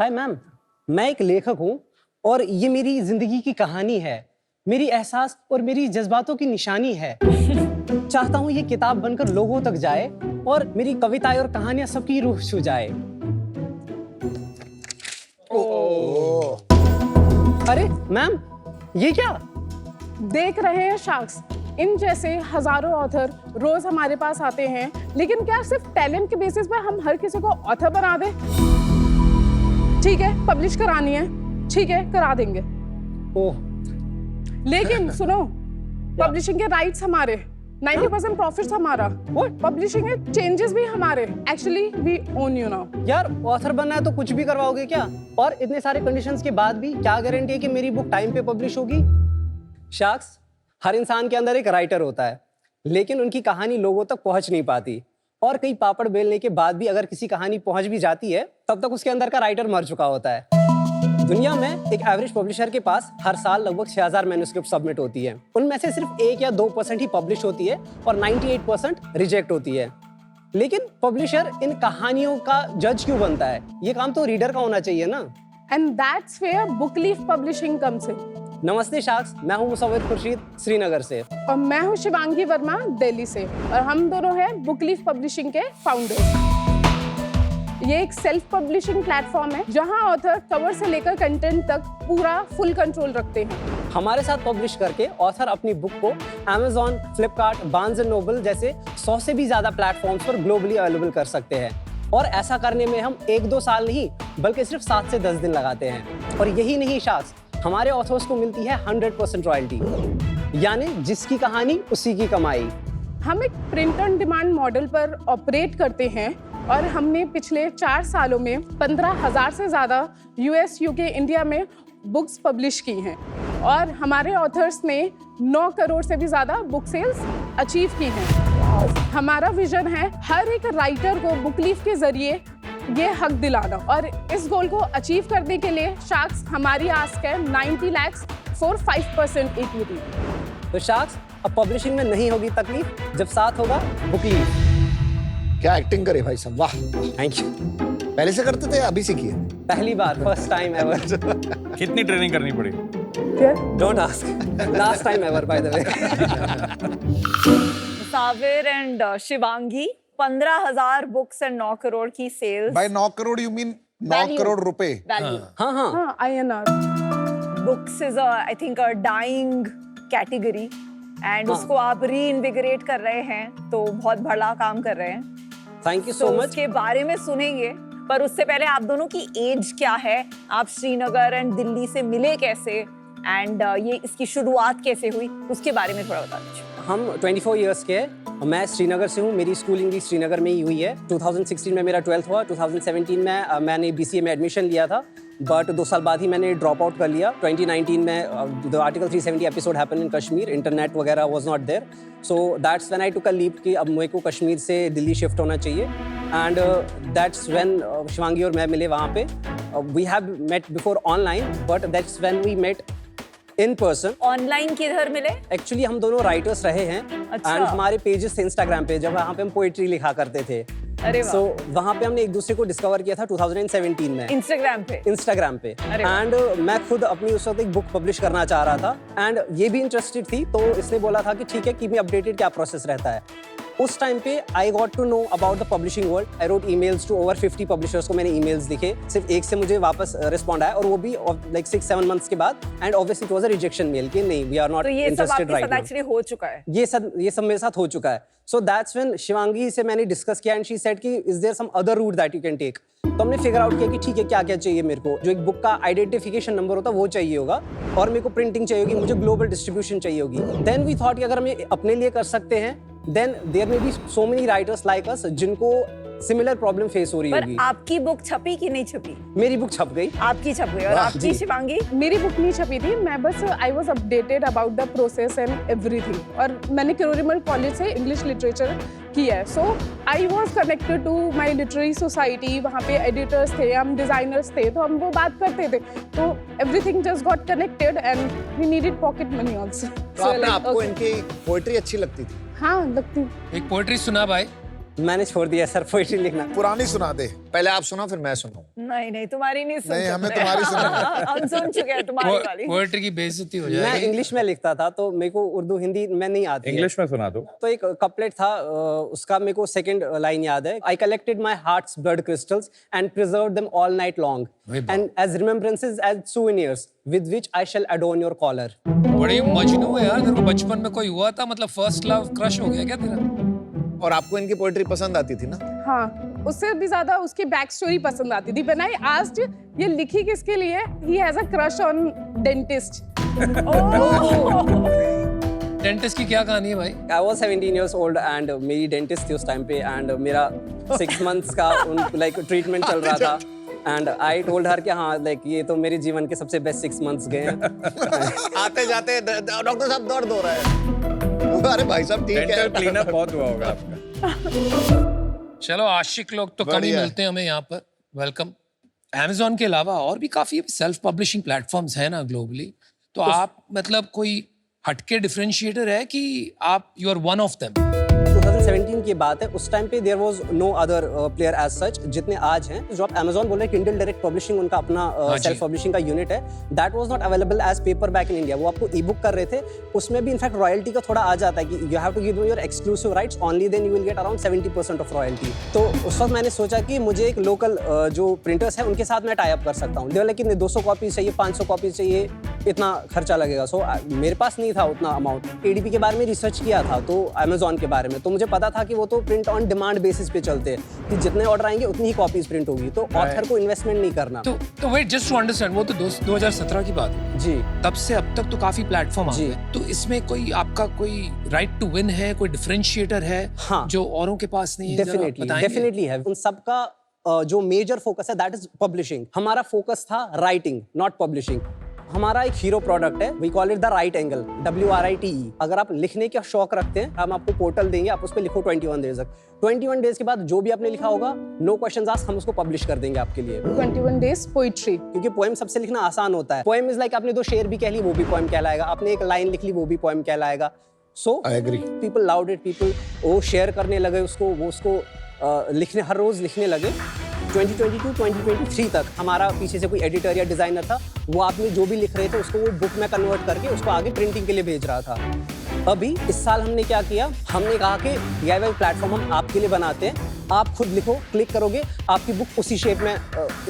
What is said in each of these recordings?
Hi ma'am, मैं एक लेखक हूँ और ये मेरी जिंदगी की कहानी है, मेरी एहसास और मेरी जज्बातों की निशानी है। चाहता हूँ ये किताब बनकर लोगों तक जाए और मेरी कविताएं और कहानियां सबकी रूह छू जाए। अरे मैम, ये क्या? देख रहे हैं शार्क्स, इन जैसे हजारों ऑथर रोज हमारे पास आते हैं, लेकिन क्या सिर्फ टैलेंट के बेसिस पे हम हर किसी को ऑथर बना दें? ठीक है, पब्लिश करानी है, ठीक है करा देंगे। ओह, लेकिन सुनो, पब्लिशिंग के राइट्स हमारे, 90% प्रॉफिट्स हमारा, पब्लिशिंग के चेंजेस भी हमारे। Actually we own you now. यार ऑथर बनना है तो कुछ भी करवाओगे क्या? और इतने सारे कंडीशंस के बाद भी क्या गारंटी है कि मेरी बुक टाइम पे पब्लिश होगी? शार्क्स, हर इंसान के अंदर एक राइटर होता है, लेकिन उनकी कहानी लोगों तक पहुंच नहीं पाती। और कई पापड़ बेलने के बाद भी अगर किसी कहानी पहुंच भी जाती है, तब तक उसके अंदर का राइटर मर चुका होता है। दुनिया में एक एवरेज पब्लिशर के पास हर साल लगभग 6000 मैन्युस्क्रिप्ट सबमिट होती है। उनमें से सिर्फ 1 या 2% ही पब्लिश होती है और 98% रिजेक्ट होती है। लेकिन पब्लिशर इन कहानियों का जज क्यों बनता है? ये काम तो रीडर का होना चाहिए ना। And that's where Book Leaf publishing comes in. नमस्ते शार्क्स, मैं हूं मुसव्विर खुर्शीद, श्रीनगर से। और मैं हूं शिवांगी वर्मा, दिल्ली से। और हम दोनों हैं बुक लीफ पब्लिशिंग के फाउंडर्स। ये एक सेल्फ पब्लिशिंग प्लेटफॉर्म है जहां ऑथर कवर से लेकर कंटेंट तक पूरा फुल कंट्रोल रखते हैं। हमारे साथ पब्लिश करके ऑथर अपनी बुक को Amazon, Flipkart, Barnes and Noble जैसे 100 से भी ज्यादा प्लेटफॉर्म्स पर ग्लोबली अवेलेबल कर सकते हैं। और ऐसा करने में हम 1-2 साल नहीं, बल्कि सिर्फ 7 से 10 दिन लगाते हैं। और यही नहीं शार्क्स, हमारे ऑथर्स को मिलती है 100% रॉयल्टी, यानी जिसकी कहानी उसी की कमाई। हम एक प्रिंट ऑन डिमांड मॉडल पर ऑपरेट करते हैं और हमने पिछले 4 सालों में 15,000 से ज्यादा US, UK, इंडिया में बुक्स पब्लिश की हैं। और हमारे ऑथर्स ने 9 करोड़ से भी ज्यादा बुक सेल्स अचीव की हैं। हमारा विजन है हर एक राइटर को बुक लीफ के जरिए ये हक दिलाना, और इस गोल को अचीव करने के लिए शार्क्स हमारी आस्क है 90 lakhs for 5% इक्विटी। तो शार्क्स, अब पब्लिशिंग में नहीं होगी तकलीफ जब साथ होगा बुक लीफ। क्या एक्टिंग करे भाई साहब, वाह। Thank you. पहले से करते थे, अभी सीखी है? पहली बार, फर्स्ट टाइम एवर। कितनी ट्रेनिंग करनी पड़ी? Don't ask, last time ever by the way. Musavir and Shivangi, 15,000 books and 9 crore की सेल्स। By 9 crore you mean 9 crore रुपए? वैल्यू। हाँ, INR। Books is I think a dying category and उसको आप रीइन्विगरेट कर रहे हैं, तो बहुत बड़ा काम कर रहे हैं। Thank you so much. उसके बारे में सुनेंगे, पर उससे पहले आप दोनों की एज क्या है, आप श्रीनगर एंड दिल्ली से मिले कैसे, एंड ये इसकी शुरुआत कैसे हुई, उसके बारे में थोड़ा बता दीजिए। हम 24 इयर्स के हैं। मैं श्रीनगर से हूँ, मेरी स्कूलिंग भी श्रीनगर में ही हुई है। 2016 में मेरा 12th हुआ। 2017 में मैंने BCA में एडमिशन लिया था, बट 2 साल बाद ही मैंने ड्रॉप आउट कर लिया। 2019 में the article 370 episode happen in Kashmir, internet वगैरह was not there, so that's when I took a leap कि अब मेरे को कश्मीर से दिल्ली शिफ्ट होना चाहिए। एंड दैट्स व्हेन शिवांगी और मैं मिले वहाँ पे। We have met before online, but that's when we met in person. Online किधर मिले? एक्चुअली हम दोनों राइटर्स रहे हैं। अच्छा। एंड हमारे पेजेस थे इंस्टाग्राम पे, जब वहाँ पे हम पोएट्री लिखा करते थे। अरे वाह। सो वहाँ पे हमने एक दूसरे को डिस्कवर किया था 2017 में इंस्टाग्राम पे। एंड मैं खुद अपनी उस वक्त एक बुक पब्लिश करना चाह रहा था, एंड ये भी इंटरेस्टेड थी, तो इसने बोला था कि ठीक है, कीप मी अपडेटेड, क्या प्रोसेस रहता है। उस टाइम पे I got to know about the publishing world. I wrote emails to over 50 publishers को मैंने ईमेल्स लिखे, सिर्फ एक से मुझे वापस रिस्पॉन्ड आया, और वो भी लाइक 6-7 मंथ्स के बाद। And obviously it was a rejection mail कि नहीं, we are not interested right now. Actually हो चुका है ये सब मेरे साथ हो चुका है। सो दैट्स व्हेन शिवांगी से मैंने डिस्कस किया, एंड शी सेड कि is there some other route that you can take. तो हमने फिगर आउट किया कि ठीक है, क्या क्या चाहिए मेरे को। जो एक बुक का आइडेंटिफिकेशन नंबर होता है वो चाहिए होगा, और मेरे को प्रिंटिंग चाहिए होगी, मुझे ग्लोबल डिस्ट्रीब्यूशन चाहिए होगी। देन वी थॉट कि अगर हम ये अपने लिए कर सकते हैं, then there may be so many writers like us जिनको सिमिलर प्रॉब्लम फेस हो रही होगी। आपकी बुक छपी कि नहीं छपी? मेरी बुक छप गई। आपकी छप गई। और आपकी शिवांगी? मेरी बुक नहीं छपी थी, मैं बस I was updated about the process and everything. और मैंने क्यूरिमल कॉलेज से इंग्लिश लिटरेचर किया है, so I was connected to my literary society. वहाँ पे एडिटर्स थे, हम डिजाइनर्स थे, तो हम वो बात करते थे, तो everything just got connected and we needed pocket money also. तो आपको इनकी पोएट्री अच्छी लगती थी? हाँ, लगती। एक पोएट्री सुना भाई। मैंने छोड़ दिया सर पोइट्री लिखना। पुरानी सुना दे। पहले आप सुना फिर मैं सुनाऊं। नहीं नहीं तुम्हारी नहीं सुन नहीं, हमें सकते। तुम्हारी सुननी हम सुन चुके हैं तुम्हारी वाली। पोएट्री की बेइज्जती हो मैं जाएगी। इंग्लिश में लिखता था तो मेरे को उर्दू हिंदी में नहीं आती है। इंग्लिश में सुना दो। तो एक कपलेट था, उसका मेरे को सेकंड लाइन याद है। I collected my heart's blood crystals and preserved them all night long and as remembrances as souvenirs with which I shall adorn your collar. बड़ी मजनू है यार, तेरे को बचपन में कोई हुआ था, मतलब फर्स्ट लव क्रश हो गया क्या तेरा? और आपको इनकी पोएट्री पसंद आती थी ना? हाँ, उससे भी ज्यादा उसकी बैक स्टोरी पसंद आती थी। व्हेन आई आस्क्ड ये लिखी किसके लिए, he has a crush on dentist. Dentist की क्या कहानी है भाई? I was 17 years old and मेरी डेंटिस्ट थी उस टाइम पे एंड मेरा 6 months का लाइक ट्रीटमेंट चल रहा था एंड आई टोल्ड हर कि हाँ लाइक ये तो मेरे जीवन के सबसे बेस्ट 6 months गए हैं। आते जाते डॉक्टर साहब दर्द हो रहा है। अरे भाई साहब ठीक डेंटल है। क्लीनअप बहुत हुआ होगा आपका। चलो आशिक लोग तो कम ही बढ़िया। मिलते हैं हमें यहाँ पर। वेलकम। Amazon के अलावा और भी काफी सेल्फ पब्लिशिंग प्लेटफॉर्म्स हैं ना ग्लोबली, तो आप मतलब कोई हटके डिफरेंशिएटर है कि आप you are one of them? 2017 की बात है, उस टाइम पे there was no other player as such जितने आज हैं। जो आप Amazon बोल रहे हैं, Kindle डायरेक्ट पब्लिशिंग उनका अपना सेल्फ पब्लिशिंग का यूनिट है। That was not available as paper back in India. वो आपको ई बुक कर रहे थे, उसमें भी इनफैक्ट रॉयल्टी का थोड़ा आ जाता है कि you have to give your exclusive rights, only then you will get around 70% of royalty. तो उस वक्त मैंने सोचा कि मुझे एक लोकल जो प्रिंटर्स है उनके साथ मैं टाई अप कर सकता हूँ। देवर लेकिन 200 कॉपीज चाहिए, 500 कॉपीज चाहिए, इतना खर्चा लगेगा। सो मेरे पास नहीं था उतना अमाउंट। ADP के बारे में रिसर्च किया था तो Amazon के बारे में, तो मुझे पता था कि वो तो प्रिंट ऑन डिमांड बेसिस पे चलते हैं कि जितने ऑर्डर आएंगे उतनी ही कॉपीज प्रिंट होगी, तो ऑथर को इन्वेस्टमेंट नहीं करना। तो वेट जस्ट टू अंडरस्टैंड, वो तो 2017 की बात है। जी तब से अब तक तो काफी प्लेटफॉर्म आ जी। गए, तो इसमें कोई आपका कोई राइट टू विन है, कोई डिफरेंशिएटर है हाँ। जो औरों के पास नहीं है? जरा बताएंगे? डेफिनेटली है। उन सबका जो मेजर फोकस है दैट इज पब्लिशिंग। हमारा फोकस था राइटिंग, नॉट पब्लिशिंग। हमारा एक हीरो प्रोडक्ट है, we call it the write angle, WRITE। अगर आप लिखने का शौक रखते हैं, हम आपको पोर्टल देंगे, आप उस पर लिखो 21 डेज तक। 21 डेज के बाद जो भी आपने लिखा होगा, नो क्वेश्चंस आस्क्ड, हम उसको पब्लिश कर देंगे आपके लिए। 21 days पोइट्री। क्योंकि पोएम सबसे लिखना आसान होता है। पोएम इज लाइक आपने 2 शेर भी कह ली, वो भी पोएम कहलाएगा। आपने एक लाइन लिख ली, वो भी पोएम कहलाएगा। सो I agree. People loud it, people वो शेयर करने लगे उसको, वो उसको लिखने, हर रोज लिखने लगे। 2022-2023 तक हमारा पीछे से कोई एडिटर या डिजाइनर था, वो आपने जो भी लिख रहे थे उसको वो बुक में कन्वर्ट करके उसको आगे प्रिंटिंग के लिए भेज रहा था। अभी इस साल हमने क्या किया, हमने कहा कि DIY प्लेटफॉर्म हम आपके लिए बनाते हैं। आप खुद लिखो, क्लिक करोगे, आपकी बुक उसी शेप में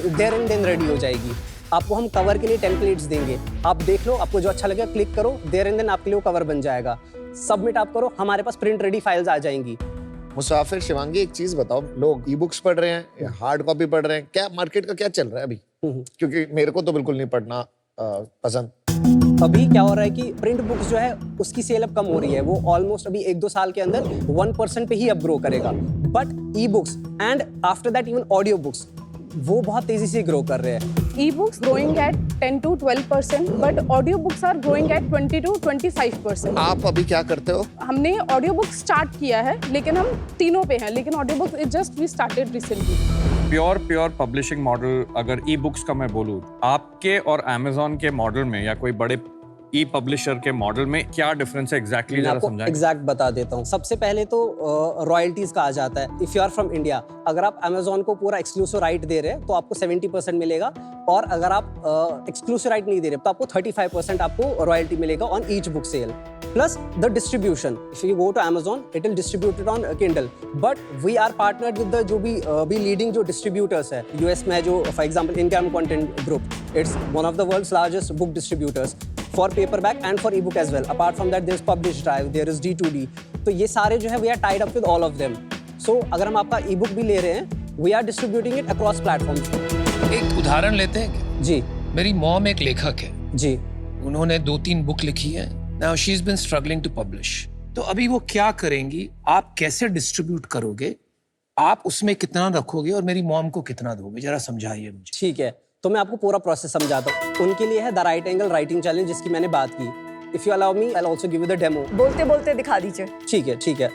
देयर एंड देन रेडी हो जाएगी। आपको हम कवर के लिए टेम्पलेट्स देंगे, आप देख लो, आपको जो अच्छा लगेगा क्लिक करो, देयर एंड देन आपके लिए वो कवर बन जाएगा। सबमिट आप करो, हमारे पास प्रिंट रेडी फाइल्स आ जाएंगी। मुसाफिर शिवांगी, एक चीज बताओ, लोग ई बुक्स पढ़ रहे हैं या हार्ड कॉपी पढ़ रहे हैं, क्या मार्केट का क्या चल रहा है अभी? क्योंकि मेरे को तो बिल्कुल नहीं पढ़ना पसंद। अभी क्या हो रहा है कि प्रिंट बुक्स जो है उसकी सेल अब कम हो रही है। वो ऑलमोस्ट अभी 1-2 साल के अंदर 1% पे ही अब ग्रो करेगा। But e books and after that even audio books, वो बहुत तेजी से ग्रो कर रहे हैं। E-books growing at 10 to 12%, but audiobooks are growing at 20 to 25%. आप अभी क्या करते हो? हमने ऑडियो बुक स्टार्ट किया है, लेकिन हम तीनों पे हैं, लेकिन audio book it just we started recently. Pure publishing model अगर ई बुक्स का मैं बोलूँ, आपके और Amazon के मॉडल में या कोई बड़े ई पब्लिशर के मॉडल में क्या डिफरेंस है एग्जैक्टली, मैं जरा आपको समझाएं। एग्जैक्ट बता देता हूँ। सबसे पहले तो रॉयल्टीज का आ जाता है। If you are from India, अगर आप Amazon को पूरा एक्सक्लूसिव राइट दे रहे हैं तो आपको 70% मिलेगा, और अगर आप एक्सक्लूसिव राइट नहीं दे रहे तो आपको 35% आपको रॉयल्टी मिलेगा on each book sale, plus the distribution. If you go to Amazon, it will distribute it on Kindle, but we are partnered with the जो भी लीडिंग जो डिस्ट्रीब्यूटर्स है US में, जो for example Ingram Content Group, it's one of the world's largest book distributors for paperback and for ebook as well. Apart from that, there's Publish Drive, there is D2D. तो ये सारे जो है we are tied up with all of them. So अगर हम आपका ebook भी ले रहे हैं, we are distributing it across platforms. एक उदाहरण लेते हैं क्या? जी मेरी मॉम एक लेखक है, जी उन्होंने 2-3 बुक लिखी है। Now she is been struggling to publish. तो अभी वो क्या करेंगी, आप कैसे डिस्ट्रीब्यूट करोगे, आप उसमें कितना रखोगे और मेरी मॉम को कितना दोगे, जरा समझाइए मुझे। ठीक है, तो मैं आपको पूरा प्रोसेस समझाता हूँ। उनके लिए है the write angle writing challenge, जिसकी मैंने बात की। If you allow me, I will also give you the demo. बोलते बोलते दिखा दीजिए। ठीक है।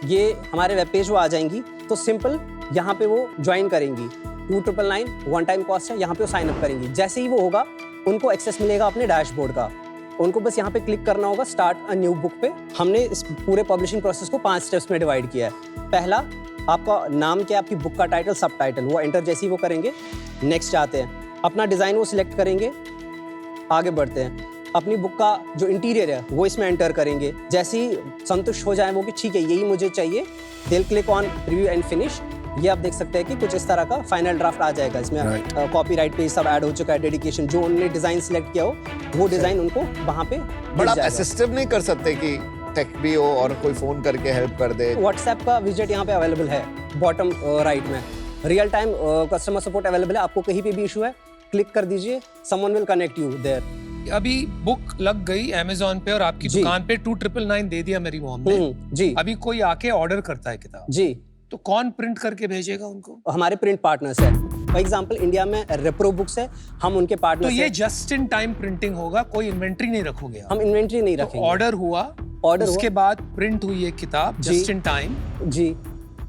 ये हमारे वेब पेज वो आ जाएंगी, तो सिंपल यहाँ पे वो ज्वाइन करेंगी। 2999 वन टाइम कॉस्ट है, यहाँ पे वो साइन अप करेंगी। जैसे ही वो होगा, उनको एक्सेस मिलेगा अपने डैशबोर्ड का। उनको बस यहाँ पे क्लिक करना होगा स्टार्ट अ न्यू बुक पे। हमने इस पूरे पब्लिशिंग प्रोसेस को 5 स्टेप्स में डिवाइड किया है। पहला, आपका नाम क्या है, आपकी बुक का टाइटल, सब टाइटल, वो एंटर जैसे ही वो करेंगे, नेक्स्ट आते हैं। अपना डिज़ाइन वो सिलेक्ट करेंगे, आगे बढ़ते हैं। अपनी बुक का जो इंटीरियर है वो इसमें एंटर करेंगे। जैसे ही संतुष्ट हो जाए वो कि ठीक है यही मुझे चाहिए, दिल click on preview and finish. ये आप देख सकते हैं कि कुछ इस तरह का फाइनल ड्राफ्ट आ जाएगा। इसमें कॉपीराइट पे सब ऐड हो चुका है, डेडिकेशन, जो उन्होंने डिजाइन सिलेक्ट किया हो वो डिजाइन उनको वहाँ पे बट आप असिस्टिव नहीं कर सकते कि टेक भी हो और कोई फोन करके हेल्प कर दे? व्हाट्सएप का विजेट यहाँ पे अवेलेबल है बॉटम राइट में। Real time customer support available है। आपको कहीं पे भी इशू है, क्लिक कर दीजिए, someone will connect you there. अभी बुक लग गई अमेज़न पे और आपकी जी। दुकान पे 2999 दे दिया मेरी मॉम ने। जी अभी कोई आके ऑर्डर करता है किताब, जी, तो कौन प्रिंट करके भेजेगा उनको? हमारे प्रिंट पार्टनर्स है। फॉर एग्जांपल इंडिया में रेप्रो बुक्स है, हम उनके तो पार्टनर्स ये हैं। जस्ट इन टाइम प्रिंटिंग होगा, कोई इन्वेंट्री नहीं रखोगे आप? हम इन्वेंट्री नहीं तो रखेंगे। ऑर्डर हुआ, Order उसके हुआ। बाद प्रिंट हुई है किताब जी। जस्ट इन टाइम, जी,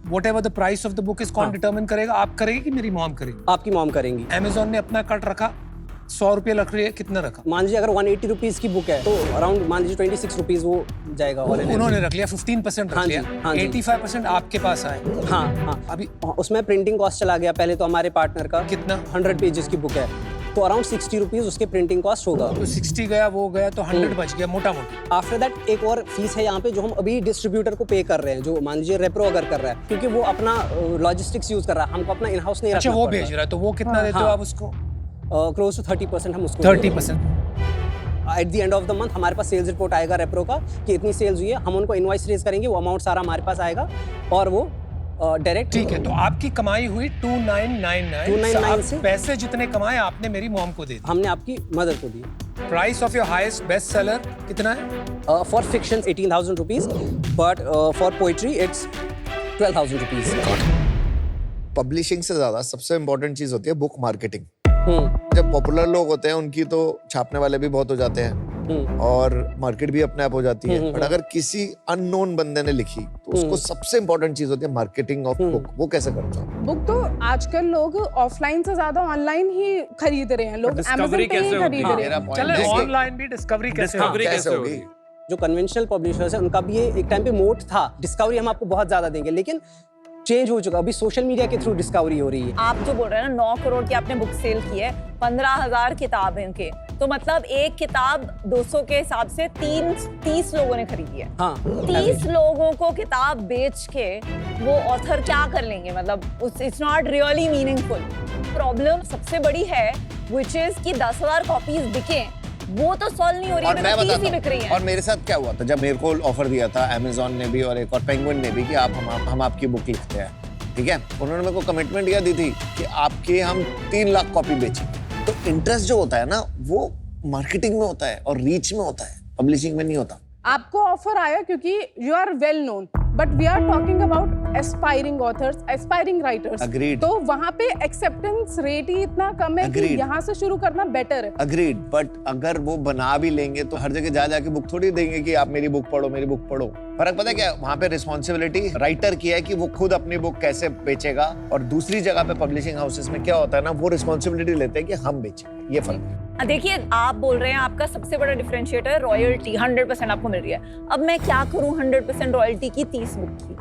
whatever the price of the book is, कौन डिटरमिन करेगा? आप करेंगे कि मेरी मॉम करेगी? आपकी मॉम करेंगी। अमेज़न ने अपना कट रखा, 100 रुपये लग रही है, कितना रखा? मान लीजिए अगर 180 रुपीज की बुक है तो अराउंड मान लीजिए 26 रुपीज वो जाएगा। उन्होंने रख लिया 15% हाँ रख जी, लिया, हाँ जी। 85% आपके पास आए। हाँ हाँ, अभी उसमें प्रिंटिंग कॉस्ट चला गया पहले तो हमारे पार्टनर का। कितना? 100 पेजेस की बुक है तो अराउंड 60 रुपीज उसके प्रिंटिंग कॉस्ट होगा। तो 60 गया, वो गया, तो 100 बच गया मोटा मोटा। आफ्टर दैट एक और फीस है यहाँ पे जो हम अभी डिस्ट्रीब्यूटर को पे कर रहे हैं, जो मान लीजिए रेप्रो अगर कर रहा है, क्योंकि वो अपना लॉजिस्टिक्स यूज कर रहा है, हमको अपना इन हाउस नहीं अच्छा, रखना वो पड़ भेज रहा है, तो वो कितना देते हो हाँ। आप उसको? क्लोज टू 30% हम उसको 30%। At the end of the month हमारे पास सेल्स रिपोर्ट आएगा रेप्रो का कि इतनी सेल्स हुई है, हम उनको इनवॉइस रेज करेंगे, वो अमाउंट सारा हमारे पास आएगा और वो डायरेक्ट। ठीक है, तो आपकी कमाई हुई 2999। 299 से पैसे जितने कमाए आपने मेरी मॉम को दे दिए। हमने आपकी मदर को दी। Price of your highest best seller कितना है? For fiction 18,000 rupees, but for poetry it's 12,000 rupees. Publishing से ज्यादा सबसे इम्पोर्टेंट चीज होती है बुक मार्केटिंग। जब पॉपुलर लोग होते हैं उनकी तो छापने वाले भी बहुत हो जाते हैं और मार्केट भी अपने आप हो जाती है, बट अगर किसी अननोन बंदे ने लिखी तो उसको सबसे इम्पोर्टेंट चीज होती है मार्केटिंग ऑफ बुक। वो कैसे करता हूँ? बुक तो आजकल लोग ऑफलाइन से ज्यादा ऑनलाइन ही खरीद रहे हैं, लोग Discovery अमेज़न पे कैसे ही होती खरीद है? रहे मेरा हैं। point चले है कि ऑनलाइन भी डिस्कवरी कैसे डिस्कवरी होगी? कैसे होगी? जो कन्वेंशनल पब्लिशर्स हैं उनका भी ये एक टाइम पे मोट था, डिस्कवरी हम आपको बहुत ज्यादा देंगे, लेकिन चेंज हो चुका। अभी सोशल मीडिया के थ्रू डिस्कवरी हो रही है। आप जो बोल रहे हैं ना 9 करोड़ की आपने बुक सेल की है, 15,000 किताब है उनके, तो मतलब एक किताब 200 के हिसाब से 30 लोगों ने खरीदी है। हाँ, 30 लोगों को किताब बेच के वो ऑथर क्या कर लेंगे? मतलब it's not really meaningful. Problem सबसे बड़ी है विच इज कि 10,000 कॉपीज बिके, वो तो सॉल्व नहीं हो रही है, और मैं 30 ही बताता बिक रही हूँ, है। और मेरे साथ क्या हुआ था जब मेरे को ऑफर दिया था अमेज़न ने भी और एक और पेंगुइन ने भी कि आप हम आपकी बुक लिखते हैं, ठीक है? उन्होंने मेरे को कमिटमेंट दिया दी थी कि आपके हम 3 लाख कॉपी बेचेंगे। तो इंटरेस्ट जो होता है ना वो मार्केटिंग में होता है और रीच में होता है, पब्लिशिंग में नहीं होता। आपको ऑफर आया क्योंकि you are well known, but we are talking about aspiring authors, aspiring writers. Agreed. तो वहाँ पे एक्सेप्टेंस रेट ही इतना कम है कि Agreed. यहाँ से शुरू करना बेटर है। अग्रीड, बट अगर वो बना भी लेंगे तो हर जगह जा जाके बुक थोड़ी देंगे कि आप मेरी बुक पढ़ो, मेरी बुक पढ़ो। फर्क पता है क्या? वहाँ पे रिस्पॉन्सिबिलिटी राइटर की है कि वो खुद अपनी बुक कैसे बेचेगा, और दूसरी जगह पे पब्लिशिंग हाउसेस में क्या होता है ना, वो रिस्पॉन्सिबिलिटी लेते हैं कि हम बेचेंगे। ये फर्क है। देखिए, आप बोल रहे हैं आपका सबसे बड़ा डिफरेंशिएटर है रॉयल्टी, 100% आपको मिल रही है। अब मैं क्या करूं 100% रॉयल्टी की 30 बुक की?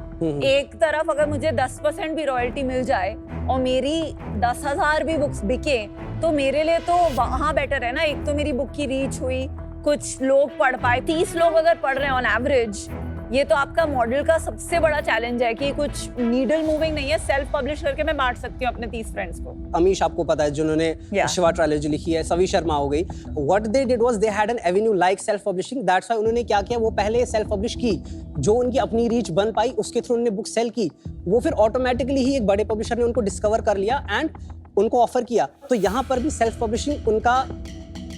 एक तरफ अगर मुझे 10% भी रॉयल्टी मिल जाए और मेरी 10,000 भी बुक्स बिके तो मेरे लिए तो वहां बेटर है ना। एक तो मेरी बुक की रीच हुई, कुछ लोग पढ़ पाए, 30 लोग अगर पढ़ रहे हैं ऑन एवरेज। ये तो आपका मॉडल का सबसे बड़ा चैलेंज है कि कुछ नीडल मूविंग नहीं है। सेल्फ पब्लिश करके मैं बांट सकती हूँ अपने 30 फ्रेंड्स को। अमीश आपको पता है जिन्होंने शिवा ट्रायलॉजी लिखी है, सवी शर्मा हो गई। What they did was they had an Avenue like self publishing, that's why उन्होंने क्या किया, वो पहले सेल्फ पब्लिश की, जो उनकी अपनी रीच बन पाई उसके थ्रू उन्होंने बुक सेल की, वो फिर ऑटोमेटिकली ही एक बड़े पब्लिशर ने उनको डिस्कवर कर लिया एंड उनको ऑफर किया। तो यहाँ पर भी सेल्फ पब्लिशिंग उनका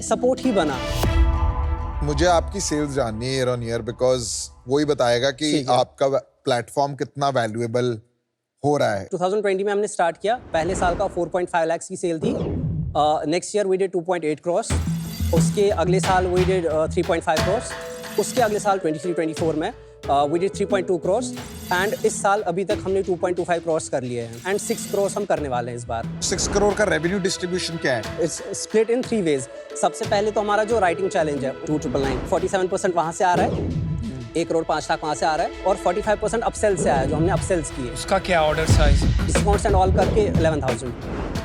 सपोर्ट ही बना। मुझे आपकी सेल्स जाननी है ईयर ऑन ईयर, बिकॉज वही बताएगा कि आपका प्लेटफॉर्म कितना वैल्यूएबल हो रहा है। 2020 में हमने स्टार्ट किया, पहले साल का 4.5 लाख की सेल थी। Next year we did 2.8 crore, उसके अगले साल वी डिड 3.5 करोड़, उसके अगले साल 23-24 में वी डिड 3.2 करोड़, एंड इस साल अभी तक हमने 2.25 करोड़ कर लिए हैं एंड 6 करोड़ हम करने वाले हैं इस बार। 6 करोड़ का रेवेन्यू डिस्ट्रीब्यूशन क्या है? It's split in 3 ways. सबसे पहले तो हमारा जो राइटिंग चैलेंज है 2999, 47% वहाँ से आ रहा है, 1 करोड़ 5 लाख वहाँ से आ रहा है, और 45% अपसेल से आया है जो हमने अपसेल्स किए। उसका क्या order size? Discounts and all करके 11,000।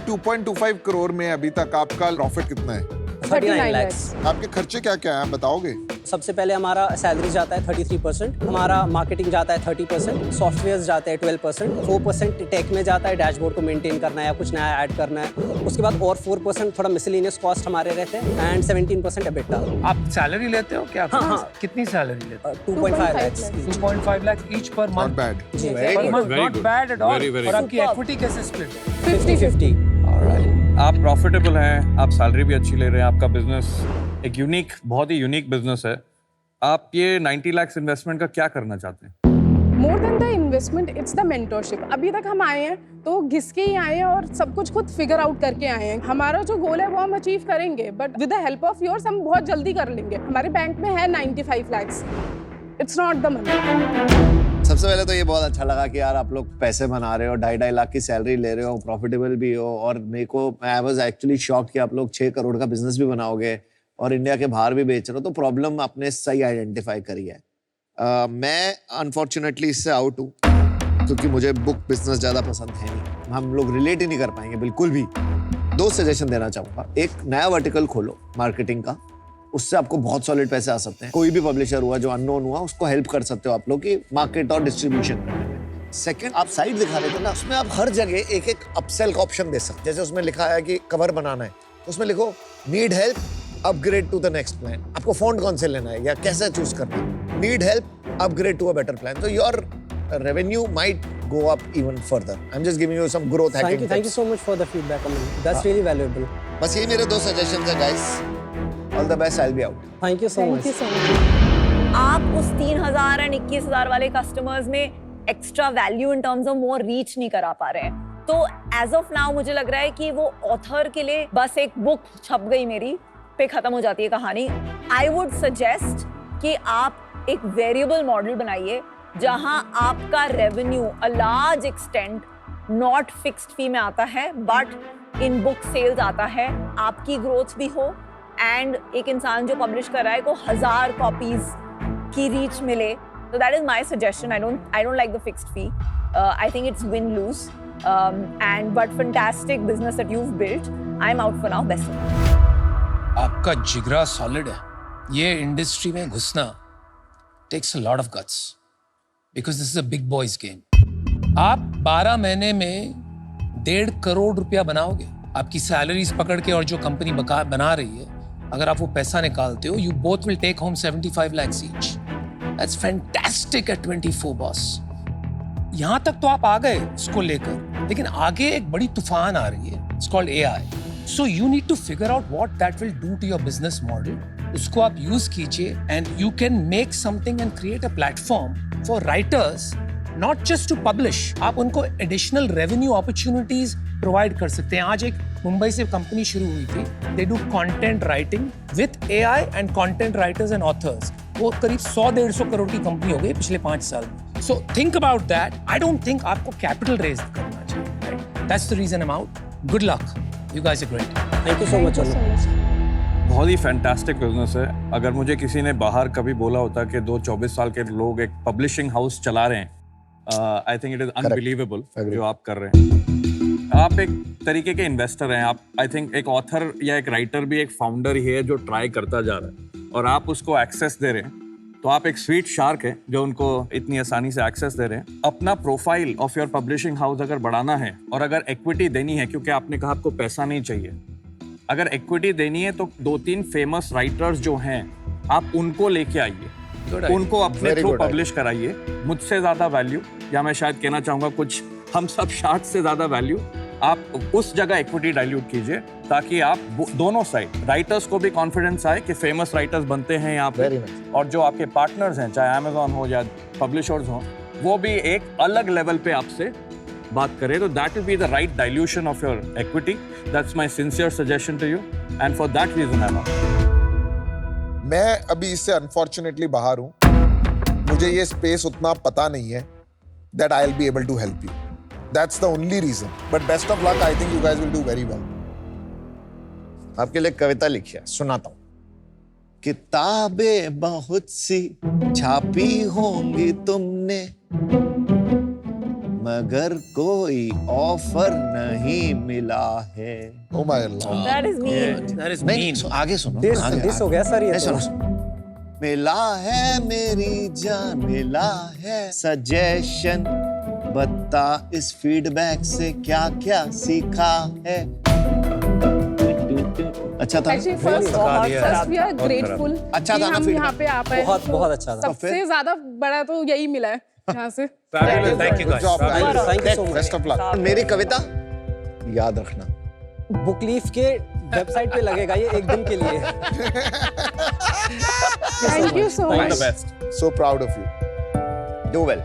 2.25 करोड़ में अभी तक आपका प्रॉफिट कितना है? 39 lakhs। आपके खर्चे क्या क्या हैं बताओगे? सबसे पहले हमारा सैलरी जाता है 33%, हमारा मार्केटिंग जाता है 30%, सॉफ्टवेयर जाता है 12%, 4% टेक में जाता है, डैशबोर्ड को मेंटेन करना है या कुछ नया ऐड करना है। उसके बाद और 4% थोड़ा मिसलेनियस कॉस्ट हमारे रहते हैं एंड 17% एबिटा। आप सैलरी लेते हो क्या? हाँ। कितनी सैलरी लेते हो? 2.5 lakhs। 2.5 lakh each per not month. Bad. जी, per month, Very not good. Bad at all. Very, very और आपकी good. इक्विटी कैसे स्प्लिट है? 50-50। आप प्रॉफिटेबल हैं, आप सैलरी भी अच्छी ले रहे हैं, आपका बिजनेस एक यूनिक, बहुत ही यूनिक बिजनेस है। आप ये 90 लाख इन्वेस्टमेंट का क्या करना चाहते हैं? More than the investment it's the mentorship. अभी तक हम आए हैं तो घिस के ही आए हैं और सब कुछ खुद फिगर आउट करके आए हैं। हमारा जो गोल है वो हम अचीव करेंगे, but with the help of yours हम बहुत जल्दी कर लेंगे। हमारे बैंक में है 95 lakhs। It's not the money. सबसे पहले तो ये बहुत अच्छा लगा कि यार आप लोग पैसे बना रहे हो, 2.5 लाख की सैलरी ले रहे हो, प्रॉफिटेबल भी हो, और मेरे को आई वाज एक्चुअली शॉक्ड कि आप लोग 6 करोड़ का बिजनेस भी बनाओगे और इंडिया के बाहर भी बेच रहे हो। तो प्रॉब्लम आपने सही आइडेंटिफाई करी है। मैं अनफॉर्चुनेटली इससे आउट हूँ क्योंकि मुझे बुक बिजनेस ज़्यादा पसंद है नहीं, हम लोग रिलेट ही नहीं कर पाएंगे बिल्कुल भी। 2 सजेशन देना चाहूँगा। एक, नया वर्टिकल खोलो मार्केटिंग का, उससे आपको बहुत सॉलिड पैसे आ सकते हैं। कोई भी पब्लिशर हुआ जो अननोन हुआ उसको हेल्प कर सकते हो आप लोग की मार्केट और डिस्ट्रीब्यूशन करने में। सेकंड, आप साइट दिखा रहे थे ना, उसमें आप हर जगह एक एक अपसेल का ऑप्शन दे सकते हैं। जैसे उसमें लिखा है कि कवर बनाना है तो उसमें लिखो need help, upgrade to the next plan. आपको फॉन्ट कौन से लेना है या कैसे चूज करना है, need help, upgrade to a better plan. तो your revenue might go up even further. I'm just giving you some growth hacking Thank you so much for the feedback, Aman. That's really valuable. बस ये मेरे 2 suggestions हैं guys. All the best, I'll be out. Thank you so much. Thank you so much. आप उस 3,000 और 21,000 वाले customers में extra value in terms of more reach नहीं करा पा रहे हैं। तो एज ऑफ नाउ मुझे लग रहा है कि वो ऑथर के लिए बस एक बुक छप गई मेरी पे खत्म हो जाती है कहानी। आई वुड सजेस्ट कि आप एक वेरिएबल मॉडल बनाइए जहां आपका revenue a large extent not fixed fee में आता है बट इन बुक सेल्स आता है, आपकी ग्रोथ भी हो एंड एक इंसान जो पब्लिश कर रहा है को 1000 कॉपीज की रीच मिले। So that is my suggestion. I don't like the fixed fee. I think it's win-lose. But fantastic business that you've built. I'm out for now. Best of luck. आपका जिगरा solid है। ये industry में घुसना takes a lot of guts because this is a big boys game. आप 12 महीने में 1.5 करोड़ रुपया बनाओगे। आपकी सैलरीज पकड़ के और जो कंपनी बना रही है, अगर आप वो पैसा निकालते हो, you both will take home 75 lakhs each. That's fantastic at 24, boss. यहां तक तो आप आ गए इसको लेकर, लेकिन आगे एक बड़ी तूफान आ रही है। It's called AI. So you need to figure out what that will do to your business model. उसको आप यूज कीजिए and you can make something and create a platform for writers, not just to publish. आप उनको additional revenue opportunities provide कर सकते हैं। आज एक मुंबई से कंपनी शुरू हुई थी, they do content writing with AI and content writers and authors. वो करीब 100-150 करोड़ की कंपनी हो गई पिछले 5 साल में। So think about that. I don't think आपको capital raise करना चाहिए. Right? That's the reason I'm out. Good luck. You guys are great. Thank you so much, Aman. बहुत ही फैंटास्टिक बिजनेस है। अगर मुझे किसी ने बाहर कभी बोला होता कि 24 साल के लोग एक पब्लिशिंग हाउस चला रहे हैं, I think it is unbelievable जो आप कर रहे हैं। आप एक तरीके के इन्वेस्टर हैं। आप, आई थिंक, एक ऑथर या एक राइटर भी एक फाउंडर ही है जो ट्राई करता जा रहा है और आप उसको एक्सेस दे रहे हैं। तो आप एक स्वीट शार्क है जो उनको इतनी आसानी से एक्सेस दे रहे हैं। अपना profile of your publishing house अगर बढ़ाना है और अगर इक्विटी देनी है, क्योंकि आपने कहा आपको पैसा नहीं चाहिए, अगर इक्विटी देनी है तो 2-3 फेमस राइटर्स जो हैं आप उनको लेके आइए, उनको अपने थ्रू पब्लिश कराइए। मुझसे ज्यादा वैल्यू, या मैं शायद कहना चाहूंगा कुछ हम सब शार्ट से ज्यादा वैल्यू आप उस जगह इक्विटी डाइल्यूट कीजिए ताकि आप दोनों साइड राइटर्स को भी कॉन्फिडेंस आए कि फेमस राइटर्स बनते हैं यहाँ पे, और जो आपके पार्टनर्स हैं चाहे अमेजोन हो या पब्लिशर्स हो, वो भी एक अलग लेवल पे आपसे बात करें। तो that will be the right dilution of your equity. That's my sincere suggestion to you and for that reason I am. मैं अभी इससे अनफॉर्चुनेटली बाहर हूँ, मुझे ये स्पेस उतना पता नहीं है, that I'll be able to help you. That's the only reason. But best of luck. I think you guys will do very well. आपके लिए कविता लिखी है, सुनाता हूँ। किताबें बहुत सी छापी होंगी तुमने, मगर कोई ऑफर नहीं मिला है। Oh my Allah. That is mean. That is नहीं, mean. आगे सुनो। दिस हो गया सर ये नहीं, तो। सुनो। मिला है मेरी जान, मिला है सजेशन, बता इस फीडबैक से क्या क्या सीखा है। अच्छा था। Actually, first we are grateful अच्छा कि था ना हम feedback? यहाँ पे आ पाए। बहुत बहुत अच्छा था। सबसे ज्यादा बड़ा तो यही मिला है यहाँ से। Fabulous. Thank you Good guys. job, guys. Thank you so much. Best of luck. मेरी कविता याद रखना। बुक लीफ के वेबसाइट पे लगेगा ये एक दिन के लिए। Thank you so All much. the best. So proud of you. Do well.